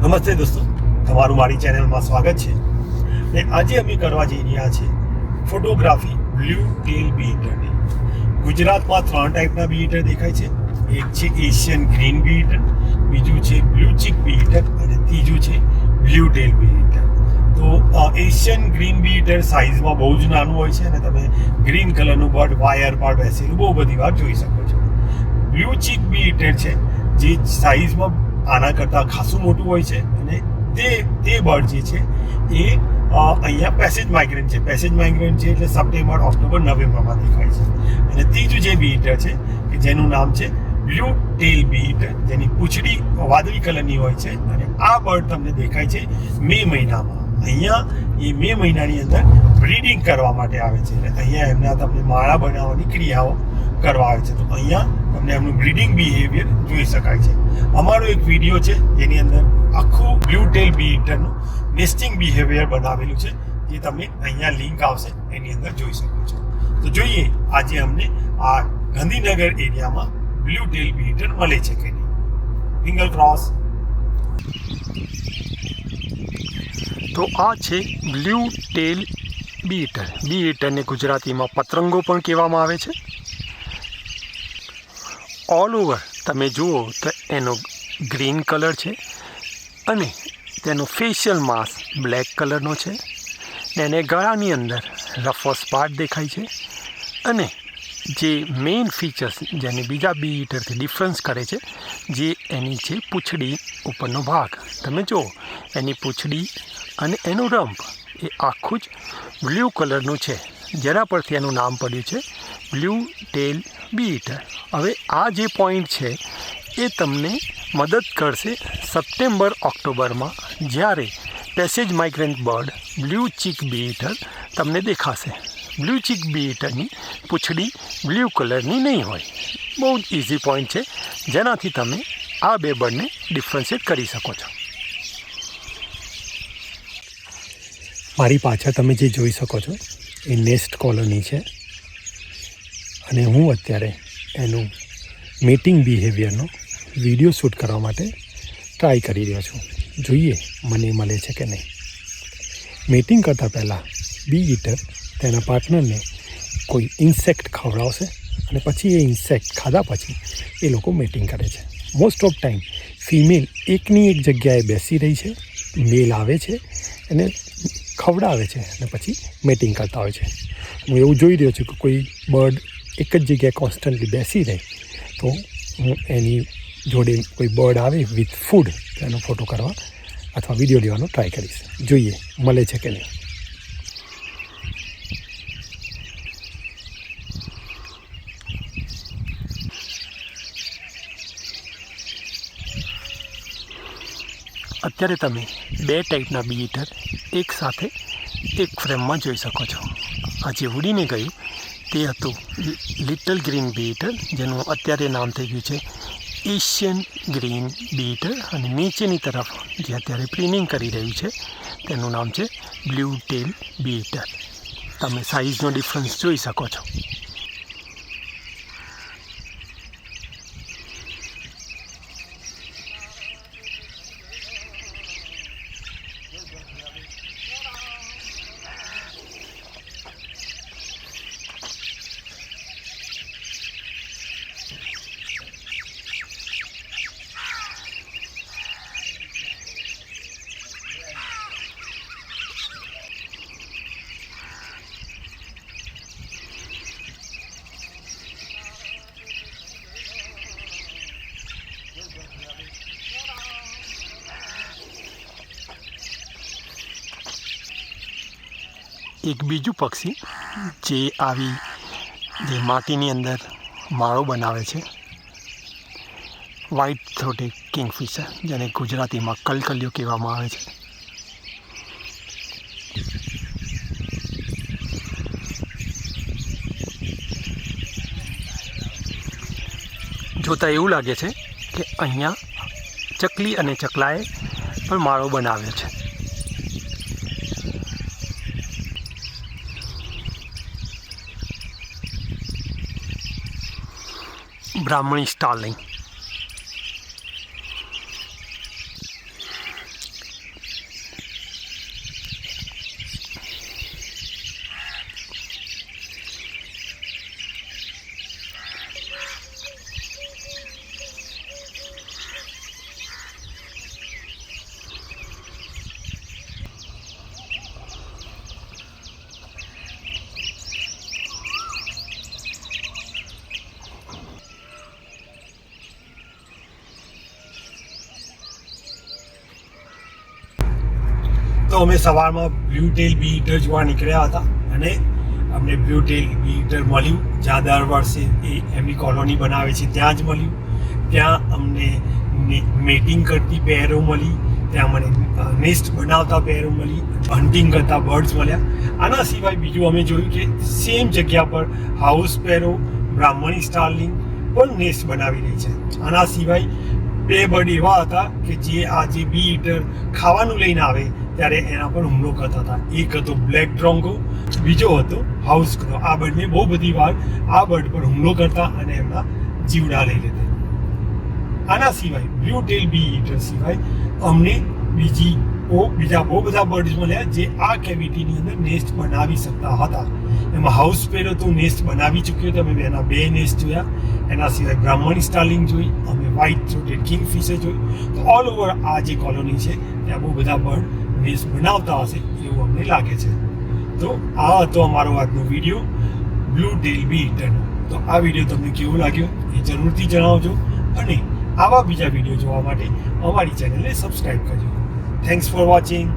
નમસ્તે દોસ્તો, તમારું મારી ચેનલમાં સ્વાગત છે. ને આજે અમે કરવા જઈ રહ્યા છે ફોટોગ્રાફી બ્લુ ટેલ બી ઈટરની. ગુજરાતમાં 3 ટાઈપના બી ઈટર દેખાય છે. એક છે એશિયન ગ્રીન બી ઈટર, બીજું છે બ્લુ ચીક બી ઈટર અને ત્રીજું છે બ્લુ ટેલ બી ઈટર. તો એશિયન ગ્રીન બી ઈટર સાઇઝમાં બહુ જ નાનું હોય છે અને તમે ગ્રીન કલરનું બર્ડ વાયર પર બેસેલું બહુ બધી વાર જોઈ શકો છો. બ્લુ ચીક બી ઈટર છે જે સાઇઝમાં આના કરતાં ખાસું મોટું હોય છે અને તે બર્ડ જે છે એ અહીંયા પેસેજ માઇગ્રન્ટ છે. પેસેજ માઇગ્રન્ટ છે એટલે સપ્ટેમ્બર, ઓક્ટોબર, નવેમ્બરમાં દેખાય છે. અને ત્રીજું જે બી ઈટર છે કે જેનું નામ છે બ્લુ ટેલ બી ઈટર, જેની પૂંછડી વાદળી કલરની હોય છે. અને આ બર્ડ તમને દેખાય છે મે મહિનામાં. અહીંયા એ મે મહિનાની અંદર બ્રીડિંગ કરવા માટે આવે છે. એટલે અહીંયા એમના તમને માળા બનાવવાની ક્રિયાઓ કરવા આવે છે. તો અહીંયા તમને એમનું બ્રીડિંગ બિહેવિયર જોઈ શકાય છે. અમારો એક વિડીયો છે જેની અંદર આખું બ્લુ ટેલ બી ઈટરનું નેસ્ટિંગ બિહેવિયર બનાવેલું છે, જે તમને અહીંયા લિંક આવશે એની અંદર જોઈ શકો છો. તો જોઈએ આજે અમને આ ગાંધીનગર એરિયામાં બ્લુ ટેલ બી ઈટર મળે છે કે નહીં. Finger cross. તો આ છે બ્લુ ટેલ બી ઈટર. બી ઈટરને ગુજરાતીમાં પતંગો પણ કહેવામાં આવે છે. ઓલ ઓવર તમે જુઓ તો એનો ગ્રીન કલર છે અને તેનો ફેશિયલ માસ્ક બ્લેક કલરનો છે. એને ગળાની અંદર રફો સ્પાટ દેખાય છે. અને જે મેઇન ફીચર્સ જેને બીજા બી ઈટરથી ડિફરન્સ કરે છે, જે એની છે પૂંછડી ઉપરનો ભાગ. તમે જુઓ એની પૂંછડી અને એનું રંપ એ આખું જ બ્લુ કલરનું છે, જેના પરથી એનું નામ પડ્યું છે બ્લુ ટેલ બી ઈટર. હવે આ જે પોઈન્ટ છે એ તમને મદદ કરશે સપ્ટેમ્બર, ઓક્ટોબરમાં, જ્યારે પેસેજ માઇગ્રન્ટ બર્ડ બ્લુ ચીક બી ઈટર તમને દેખાશે. બ્લુ ચીક બી ઈટરની પૂંછડી બ્લુ કલરની નહીં હોય. બહુ જ ઇઝી પોઈન્ટ છે, જેનાથી તમે આ બે બર્ડને ડિફરન્શિએટ કરી શકો છો. મારી પાછળ તમે જે જોઈ શકો છો એ નેસ્ટ કોલોની છે અને હું અત્યારે એનું મેટિંગ બિહેવિયરનો વિડીયો શૂટ કરવા માટે ટ્રાય કરી રહ્યો છું. જોઈએ મને મળે છે કે નહીં. મેટિંગ કરતાં પહેલાં બી ઈટર તેના પાર્ટનરને કોઈ ઇન્સેક્ટ ખવડાવશે અને પછી એ ઇન્સેક્ટ ખાધા પછી એ લોકો મેટિંગ કરે છે. મોસ્ટ ઓફ ટાઈમ ફિમેલ એકની એક જગ્યાએ બેસી રહી છે, મેલ આવે છે અને ખવડાવે છે અને પછી મેટિંગ કરતા હોય છે. હું એવું જોઈ રહ્યો છું કે કોઈ બર્ડ એક જ જગ્યાએ કોન્સ્ટન્ટલી બેસી રહે તો હું એની જોડે કોઈ બર્ડ આવે વિથ ફૂડ એનો ફોટો કરવા અથવા વિડીયો લેવાનો ટ્રાય કરીશ. જોઈએ મળે છે કે નહીં. અત્યારે તમે 2 ટાઈપના બી ઈટર એક સાથે એક ફ્રેમમાં જોઈ શકો છો. આ જે ઉડીને ગયું તે હતું લિટલ ગ્રીન બી ઈટર, જેનું અત્યારે નામ થઈ ગયું છે એશિયન ગ્રીન બી ઈટર. અને નીચેની તરફ જે અત્યારે પ્રીનિંગ કરી રહ્યું છે તેનું નામ છે બ્લુ ટેલ બી ઈટર. તમે સાઇઝનો ડિફરન્સ જોઈ શકો છો. એક બીજું પક્ષી જે આવી જે માટીની અંદર માળો બનાવે છે, વ્હાઇટ થ્રોટેડ કિંગફિશર, જેને ગુજરાતીમાં કલકલિયો કહેવામાં આવે છે. જોતાં એવું લાગે છે કે અહીંયા ચકલી અને ચકલાએ પણ માળો બનાવ્યો છે. બ્રાહ્મણી સ્ટાર્લિંગ. તો અમે સવારમાં બ્લુ ટેલ બી ઈટર જોવા નીકળ્યા હતા અને અમને બ્લુ ટેલ બી ઈટર મળ્યું જ્યાં દર વર્ષે એ એમની કોલોની બનાવે છે ત્યાં જ મળ્યું. ત્યાં અમને મેટિંગ કરતી પેરો મળી, ત્યાં મને નેસ્ટ બનાવતા પેરો મળી, હન્ટિંગ કરતા બર્ડ્સ મળ્યા. આના સિવાય બીજું અમે જોયું કે સેમ જગ્યા પર હાઉસ પેરો, બ્રાહ્મણી સ્ટાર્લિંગ પણ નેસ્ટ બનાવી રહી છે. આના સિવાય 2 બર્ડ એવા હતા કે જે આ જે બી ઈટર ખાવાનું લઈને આવે ત્યારે એના પર હુમલો કરતા હતા. એક હતો બ્લેક ડ્રોંગો, બીજો હતો હાઉસ ક્રો. આ બર્ડને બહુ બધી વાર આ બર્ડ પર હુમલો કરતા અને એમના જીવડા લઈ લેતા. આના સિવાય બ્લુ ટેલ બી ઈટર સિવાય અમને બીજા બહુ બધા બર્ડ્સ મળ્યા જે આ કેવિટીની અંદર નેસ્ટ બનાવી શકતા હતા. એમાં હાઉસ પેરો તો નેસ્ટ બનાવી ચૂક્યો હતો, અમે એના 2 નેસ્ટ જોયા. એના સિવાય બ્રાહ્મણી સ્ટાર્લિંગ જોઈ, અમે વ્હાઇટ થ્રોટેડ કિંગફિશર જોઈ. તો ઓલ ઓવર આ જે કોલોની છે ત્યાં બહુ બધા બર્ડ નેસ્ટ બનાવતા હશે એવું અમને લાગે છે. તો આ હતો અમારો આજનો વિડીયો બ્લુ ટેલ બી ઈટરનો. તો આ વિડીયો તમને કેવો લાગ્યો એ જરૂરથી જણાવજો અને આવા બીજા વિડીયો જોવા માટે અમારી ચેનલને સબસ્ક્રાઈબ કરજો. Thanks for watching.